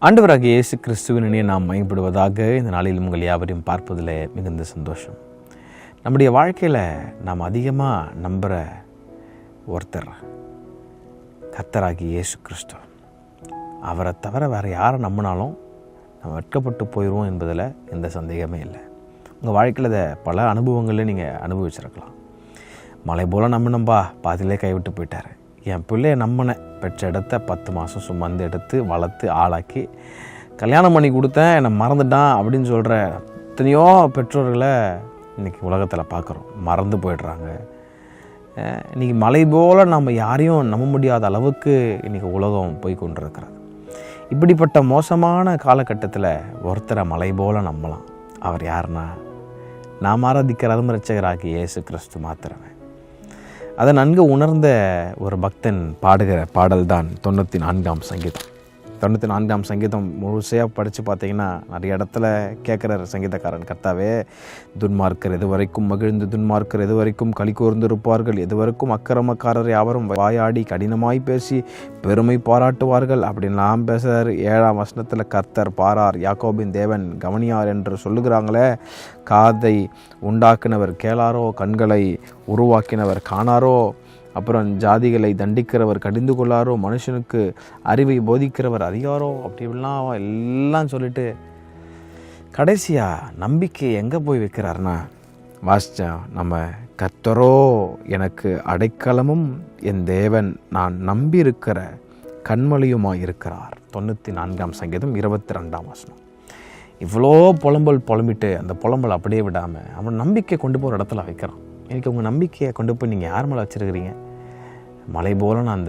ஆண்டவராகிய இயேசு கிறிஸ்துவின் இணைய நாம் மயப்படுவதாக இந்த நாளில் உங்கள் யாவரையும் பார்ப்பதில் மிகுந்த சந்தோஷம். நம்முடைய வாழ்க்கையில் நாம் அதிகமாக நம்புகிற ஒருத்தர் கர்த்தராகிய இயேசு கிறிஸ்து. அவரை தவிர வேறு யாரை நம்பினாலும் நம்ம வெட்கப்பட்டு போயிடுவோம் என்பதில் எந்த சந்தேகமே இல்லை. உங்கள் வாழ்க்கையில் இதை பல அனுபவங்களில் நீங்கள் அனுபவிச்சிருக்கலாம். மலை போல் நம்பினம்பா, பாதியிலே கைவிட்டு போயிட்டார். என் பிள்ளையை நம்பினேன், பெற்ற இடத்த 10 மாதம் சுமந்து எடுத்து வளர்த்து ஆளாக்கி கல்யாணம் பண்ணி கொடுத்தேன், என்னை மறந்துட்டான் அப்படின்னு சொல்கிற எத்தனையோ பெற்றோர்களை இன்றைக்கி உலகத்தில் பார்க்குறோம். மறந்து போயிடுறாங்க. இன்றைக்கி மலை போல் நம்ம யாரையும் நம்ப முடியாத அளவுக்கு இன்றைக்கி உலகம் போய் கொண்டிருக்கிறது. இப்படிப்பட்ட மோசமான காலகட்டத்தில் ஒருத்தரை மலை போல் நம்பலாம். அவர் யாருன்னா, நாம் ஆராதிக்கிற ரட்சகராகிய இயேசு கிறிஸ்து மாத்திரமே. அதை நன்கு உணர்ந்த ஒரு பக்தன் பாடுகிற பாடல் தான் 94ஆம் சங்கீதம். 94ஆம் சங்கீதம் முழுசையாக படித்து பார்த்தீங்கன்னா நிறைய இடத்துல கேட்குற சங்கீதக்காரன், கர்த்தாவே, துன்மார்க்கர் எதுவரைக்கும் மகிழ்ந்து துன்மார்க்கர் எதுவரைக்கும் களி கூர்ந்து இருப்பார்கள், எதுவரைக்கும் அக்கிரமக்காரர் யாவரும் வாயாடி கடினமாய் பேசி பெருமை பாராட்டுவார்கள் அப்படின்லாம் பேசுகிறார். 7ஆம் வசனத்தில் கர்த்தர் பாரார், யாக்கோபின் தேவன் கவனியார் என்று சொல்லுகிறாங்களே. காதை உண்டாக்கினவர் கேளாரோ, கண்களை உருவாக்கினவர் காணாரோ, அப்புறம் ஜாதிகளை தண்டிக்கிறவர் கடிந்து கொள்ளாரோ, மனுஷனுக்கு அறிவை போதிக்கிறவர் அறியாரோ, அப்படிலாம் எல்லாம் சொல்லிட்டு கடைசியாக நம்பிக்கை எங்கே போய் வைக்கிறாருன்னா, வாசித்தோம் நம்ம, கர்த்தரோ எனக்கு அடைக்கலமும் என் தேவன் நான் நம்பியிருக்கிற கண்மலையுமாய் இருக்கிறார். 94ஆம் சங்கீதம் 22ஆம் வசனம். இவ்வளோ புலம்பிட்டு அந்த புலம்பல் அப்படியே விடாமல் அவன் நம்பிக்கை கொண்டு போகிற இடத்துல வைக்கிறான். எனக்கு உங்கள் நம்பிக்கையை கொண்டு போய் நீங்கள் யார் மேலே வச்சுருக்கிறீங்க? மலை போல் நான்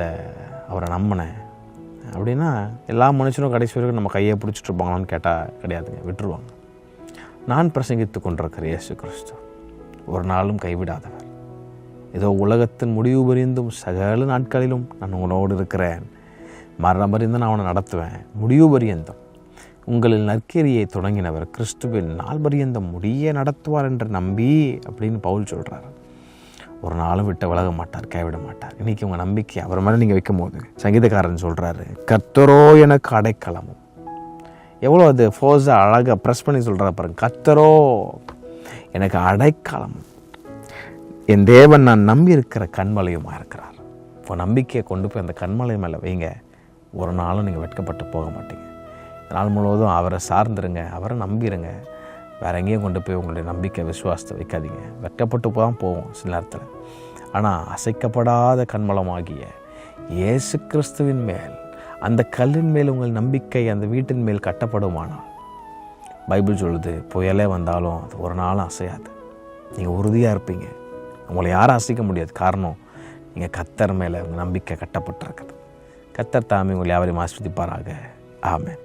அவரை நம்பினேன் அப்படின்னா எல்லா மனுஷனும் கடைசி வரைக்கும் நம்ம கையை பிடிச்சிட்டு இருப்பாங்களான்னு கேட்டால் கிடையாதுங்க, விட்டுருவாங்க. நான் பிரசங்கித்து கொண்டிருக்கிற இயேசு கிறிஸ்து ஒரு நாளும் கைவிடாதவர். ஏதோ உலகத்தின் முடிவு பரியந்தும் சகல நாட்களிலும் நான் உங்களோடு இருக்கிறேன், மரணம் பரியந்தம் நான் அவனை நடத்துவேன், முடிவு பரியந்தம் உங்களில் நற்கிரியை தொடங்கினவர் கிறிஸ்துவின் நாள் பரியந்தம் முடிய நடத்துவார் என்று நம்பி அப்படின்னு பவுல் சொல்கிறார். ஒரு நாளும் விட்டு விலக மாட்டார், கைவிட மாட்டார். இன்றைக்கி உங்கள் நம்பிக்கை அவர் மேலே நீங்கள் வைக்கும் போது சங்கீதக்காரன் சொல்கிறாரு, கர்த்தரோ எனக்கு அடைக்கலமும். எவ்வளோ அது ஃபோர்ஸாக அழகாக ப்ரெஸ் பண்ணி சொல்கிறா பாருங்க. கர்த்தரோ எனக்கு அடைக்கலமும் என் தேவன் நான் நம்பி இருக்கிற கண்மலையுமாக இருக்கிறார். இப்போ நம்பிக்கையை கொண்டு போய் அந்த கண்மலை மேலே வைங்க. ஒரு நாளும் நீங்கள் வெட்கப்பட்டு போக மாட்டீங்க. நாள் முழுவதும் அவரை சார்ந்துருங்க, அவரை நம்பிடுங்க. வேறு எங்கேயும் கொண்டு போய் உங்களுடைய நம்பிக்கை விசுவாசத்தை வைக்காதீங்க. வெட்கப்பட்டு தான் போவோம் சில நேரத்தில். ஆனால் அசைக்கப்படாத கண்மலமாகிய இயேசு கிறிஸ்துவின் மேல், அந்த கல்லின் மேல் உங்கள் நம்பிக்கை அந்த வீட்டின் மேல் கட்டப்படுமானால், பைபிள் சொல்லுது, புயலே வந்தாலும் அது ஒரு நாளும் அசையாது. நீங்கள் உறுதியாக இருப்பீங்க. உங்களை யாரும் அசைக்க முடியாது. காரணம், நீங்கள் கர்த்தர் மேலே உங்கள் நம்பிக்கை கட்டப்பட்டிருக்குது. கர்த்தர் தாமே உங்களை யாவரையும் ஆசீர்வதிப்பாராக. ஆமென்.